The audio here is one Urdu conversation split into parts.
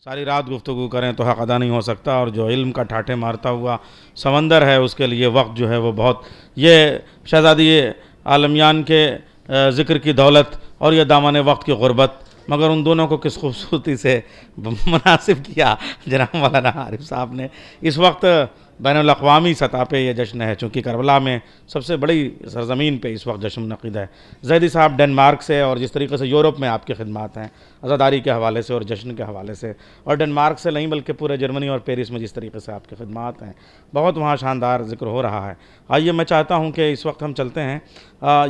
ساری رات گفتگو کریں تو حق ادا نہیں ہو سکتا، اور جو علم کا ٹھاٹھے مارتا ہوا سمندر ہے اس کے لیے وقت جو ہے وہ بہت، یہ شہزادی عالمیان کے ذکر کی دولت اور یہ دامن وقت کی غربت، مگر ان دونوں کو کس خوبصورتی سے مناسب کیا جناب مولانا عارف صاحب نے۔ اس وقت بین الاقوامی سطح پہ یہ جشن ہے، چونکہ کربلا میں سب سے بڑی سرزمین پہ اس وقت جشن منعقد ہے۔ زیدی صاحب ڈنمارک سے، اور جس طریقے سے یورپ میں آپ کی خدمات ہیں عزاداری کے حوالے سے اور جشن کے حوالے سے، اور ڈنمارک سے نہیں بلکہ پورے جرمنی اور پیرس میں جس طریقے سے آپ کی خدمات ہیں، بہت وہاں شاندار ذکر ہو رہا ہے۔ آئیے میں چاہتا ہوں کہ اس وقت ہم چلتے ہیں،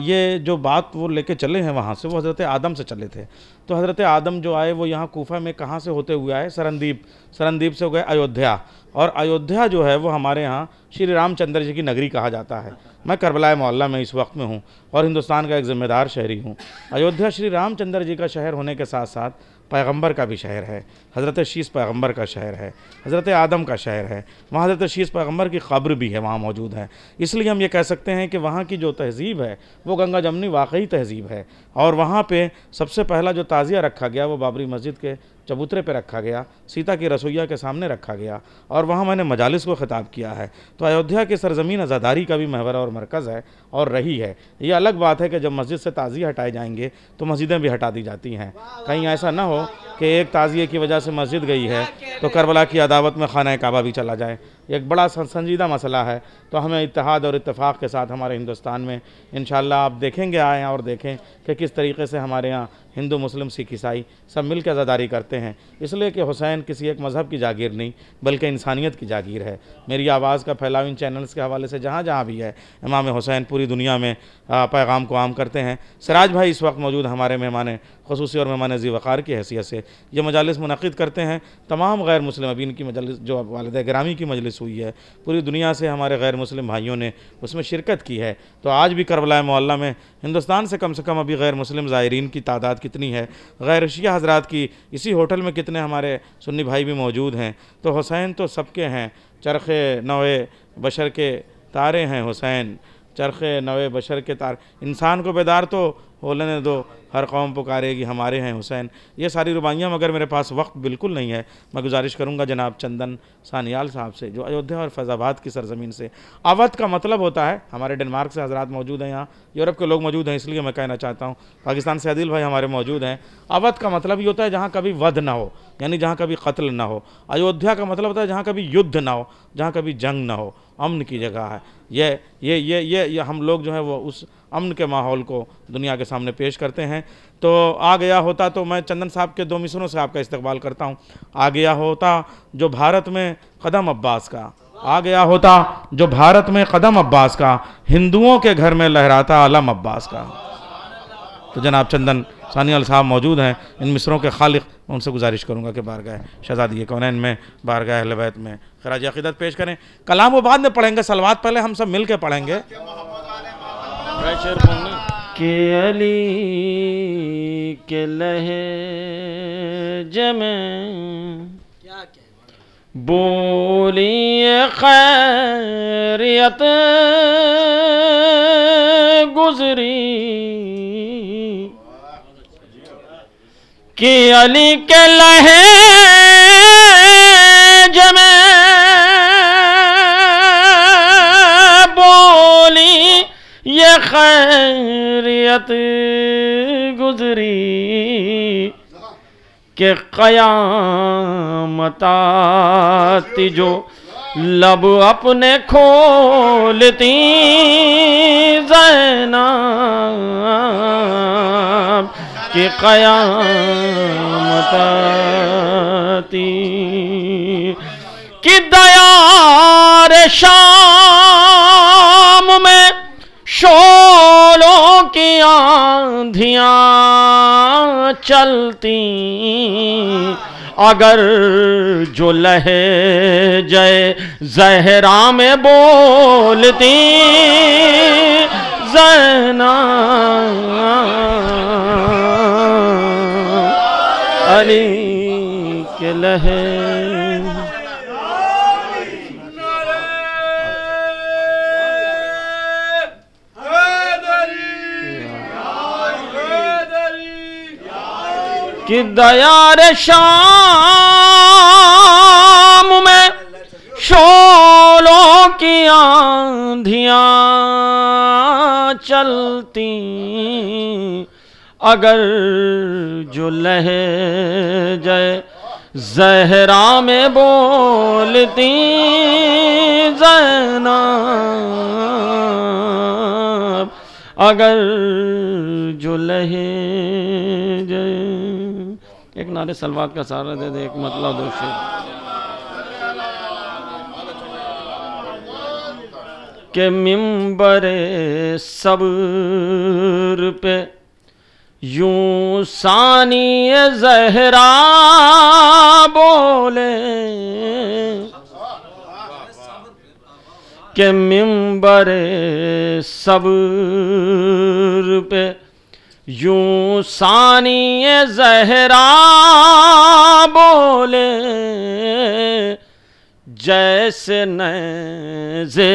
یہ جو بات وہ لے کے چلے ہیں وہاں سے، وہ حضرت آدم سے چلے تھے۔ تو حضرت آدم جو آئے وہ یہاں کوفہ میں کہاں سے ہوتے ہوئے آئے؟ سرندیپ سے ہو گئے ایودھیا، اور ایودھیا جو ہے وہ ہمارے ہاں شری رام چندر جی کی نگری کہا جاتا ہے۔ میں کربلا معلیٰ میں اس وقت میں ہوں اور ہندوستان کا ایک ذمہ دار شہری ہوں۔ ایودھیا شری رام چندر جی کا شہر ہونے کے ساتھ ساتھ پیغمبر کا بھی شہر ہے، حضرت شیس پیغمبر کا شہر ہے، حضرت آدم کا شہر ہے۔ وہاں حضرت شیس پیغمبر کی قبر بھی ہے، وہاں موجود ہے۔ اس لیے ہم یہ کہہ سکتے ہیں کہ وہاں کی جو تہذیب ہے وہ گنگا جمنی واقعی تہذیب ہے، اور وہاں پہ سب سے پہلا جو تعزیہ رکھا گیا وہ بابری مسجد کے چبوترے پہ رکھا گیا، سیتا کی رسویا کے سامنے رکھا گیا، اور وہاں میں نے مجالس کو خطاب کیا ہے۔ تو ایودھیا کی سرزمین عزاداری کا بھی محور اور مرکز ہے اور رہی ہے۔ یہ الگ بات ہے کہ جب مسجد سے تعزیے ہٹائے جائیں گے تو مسجدیں بھی ہٹا دی جاتی ہیں، کہیں ایسا نہ ہو کہ ایک تعزیے کی وجہ سے مسجد گئی ہے تو کربلا کی عداوت میں خانہ کعبہ بھی چلا جائے۔ یہ ایک بڑا سنجیدہ مسئلہ ہے، تو ہمیں اتحاد اور اتفاق کے ساتھ ہمارے ہندوستان میں انشاءاللہ آپ دیکھیں گے، آئیں اور دیکھیں کہ کس طریقے سے ہمارے ہاں ہندو مسلم سکھ عیسائی سب مل کے عزاداری کرتے ہیں، اس لیے کہ حسین کسی ایک مذہب کی جاگیر نہیں بلکہ انسانیت کی جاگیر ہے۔ میری آواز کا پھیلاؤ ان چینلز کے حوالے سے جہاں جہاں بھی ہے، امام حسین پوری دنیا میں پیغام کو عام کرتے ہیں۔ سراج بھائی اس وقت موجود ہمارے مہمان خصوصی اور مہمان ذی وقار کی حیثیت سے یہ مجالس منعقد کرتے ہیں۔ تمام غیر مسلم ابین کی مجلس جو والدہ گرامی کی مجلس ہوئی ہے، پوری دنیا سے ہمارے غیر مسلم بھائیوں نے اس میں شرکت کی ہے۔ تو آج بھی کربلا معلیٰ میں ہندوستان سے کم ابھی غیر مسلم زائرین کی تعداد کتنی ہے، غیر شیعہ حضرات کی اسی ہوٹل میں کتنے ہمارے سنی بھائی بھی موجود ہیں۔ تو حسین تو سب کے ہیں، چرخ نوے بشر کے تارے ہیں حسین، چرخ نوے بشر کے تارے، انسان کو بیدار تو ہو لینے دو، ہر قوم پکارے گی ہمارے ہیں حسین۔ یہ ساری رباعیاں، مگر میرے پاس وقت بالکل نہیں ہے، میں گزارش کروں گا جناب چندن سانیال صاحب سے جو ایودھیا اور فیض آباد کی سرزمین سے۔ اودھ کا مطلب ہوتا ہے، ہمارے ڈنمارک سے حضرات موجود ہیں، یہاں یورپ کے لوگ موجود ہیں، اس لیے میں کہنا چاہتا ہوں، پاکستان سے عادل بھائی ہمارے موجود ہیں۔ اودھ کا مطلب یہ ہوتا ہے جہاں کبھی ودھ نہ ہو، یعنی جہاں کبھی قتل نہ ہو۔ ایودھیا کا مطلب ہوتا ہے جہاں کبھی یدھ نہ ہو، جہاں کبھی جنگ نہ ہو، امن کی جگہ ہے۔ یہ ہم لوگ جو ہیں وہ اس امن کے ماحول کو دنیا کے سامنے پیش کرتے ہیں۔ تو آ گیا ہوتا، تو میں چندن صاحب کے 2 مصروں سے آپ کا استقبال کرتا ہوں۔ آ گیا ہوتا جو بھارت میں قدم عباس کا، آ گیا ہوتا جو بھارت میں قدم عباس کا، ہندوؤں کے گھر میں لہراتا علم عباس کا۔ تو جناب چندن سانیال صاحب موجود ہیں، ان مصروں کے خالق، ان سے گزارش کروں گا کہ بارگاہ شہزادی کونین میں، بارگاہ اہل بیت میں خراج عقیدت پیش کریں۔ کلام وہ بعد میں پڑھیں گے، صلوات پہلے ہم سب مل کے پڑھیں گے۔ کہ علی کے لہجے میں بولی خیریت گزری، کہ علی کے لہجے میں بولی یہ خیریت گزری، کہ قیامت آتی جو لب اپنے کھولتی زینب، کہ قیامت آتی، کہ دیار شام میں شولوں کی آندھیاں چلتی، اگر جو لہجے زہرا میں بولتی زینب، علی کے لہجے کہ دیار شام کی آندھیاں چلتی اگر جو لہجہ زہرا میں بولتی زینب اگر جو لہجہ، ایک نعرے سلوات کا سہارا دے دے، ایک مطلع دو شعر کہ منبر صبر پہ یوں ثانی زہرا بولے کہ منبر صبر پہ یوں ثانی زہرا بولے جیسے نیزے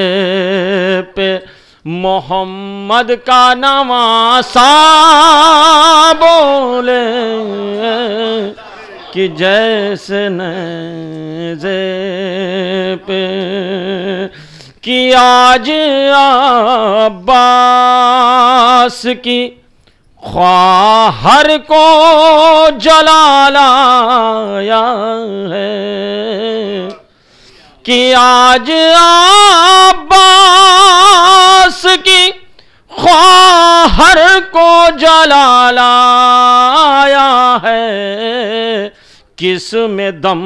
پہ محمد کا نواسا بولے کہ جیسے نیزے پہ کہ آج عباس کی خواہر کو جلال آیا ہے کہ آج عباس کی خواہر کو جلال آیا ہے کس میں دم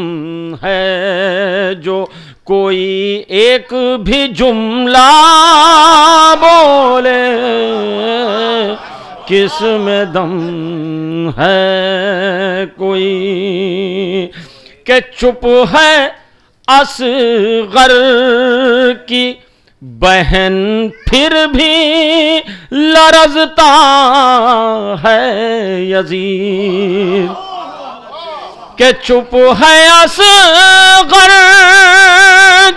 ہے جو کوئی ایک بھی جملہ بولے کس میں دم ہے کوئی کہ چپ ہے اصغر کی بہن پھر بھی لرزتا ہے یزید کہ چپ ہے اصغر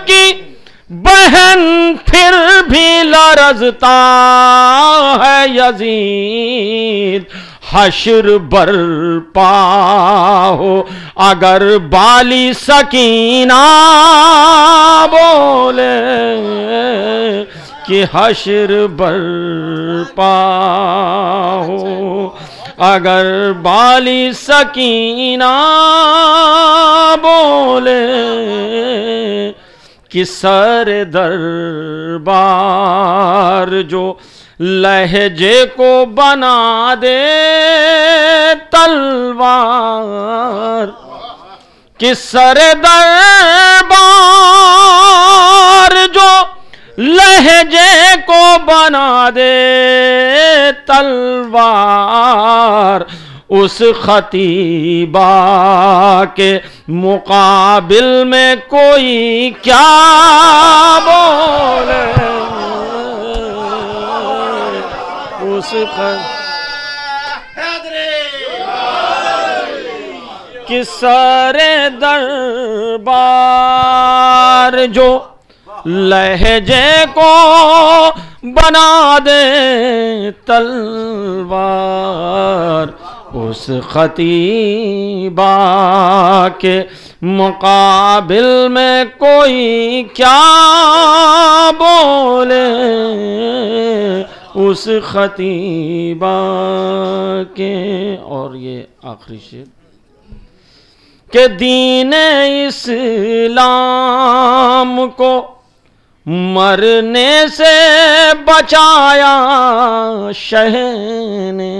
کی بہن پھر بھی لرزتا ہے یزید حشر برپا ہو اگر بالی سکینہ بولے کہ حشر برپا ہو اگر بالی سکینہ بولے کہ سر دربار جو لہجے کو بنا دے تلوار کہ سر دربار جو لہجے کو بنا دے تلوار اس خطیبہ کے مقابل میں کوئی کیا بولے اس کہ سر دربار جو لہجے کو بنا دے تلوار اس خطیبہ کے مقابل میں کوئی کیا بولے اس خطیبہ کے. اور یہ آخری شعر کہ دین اسلام کو مرنے سے بچایا شہ نے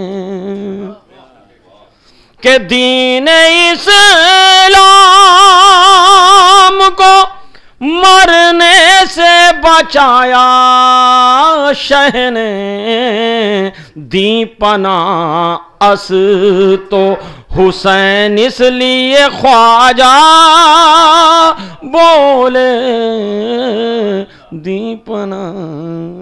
کہ دین اسلام کو مرنے سے بچایا شہ نے دی پناہ اس تو حسین اس لیے خواجہ بولے دی پناہ